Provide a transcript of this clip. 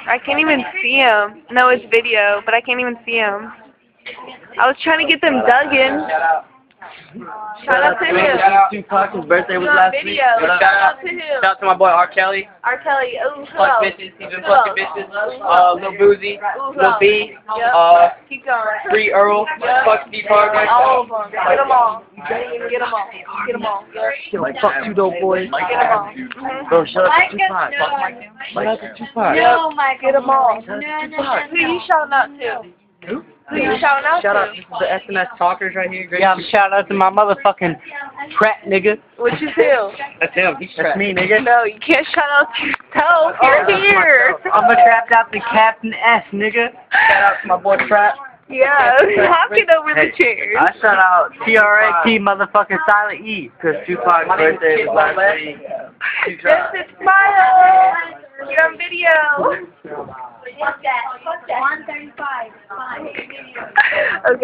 I can't even see him. No, it's video, but I can't even see him. I was trying to get them dug in. Shout out to him. Tupac, his birthday was On last video. week. Shout out to him. Shout out to my boy R. Kelly. R. Kelly. Ooh, who Fuck else? bitches. He's been fucking bitches. Lil Boozy. Lil B. Yep. Keep going. Free Earl. Yep. Fuck Steve Harvey. All of them. Get them all. Get them all. Get them all. Shit, like fuck you, dope boys. Get them all. Mm-hmm. Bro, shout out to Tupac. Shout out to Tupac. No, Mike. Get them all. Who you shouting out to? Who? Who you shouting out Shout out to? to the SMS talkers right here. Yeah, shout out to my motherfucking trap nigga. Which is who? That's him. He's That's me, nigga. No, you can't shout out to yourself. You're here. I'm a trapped out to Captain S, nigga. Shout out to my boy Trap. Yeah, talking over the chairs. I shout out TRAT motherfucking Silent E, because Tupac's birthday was last week. This is Smile. You're on video. Fuck that. 135. Fine. Okay.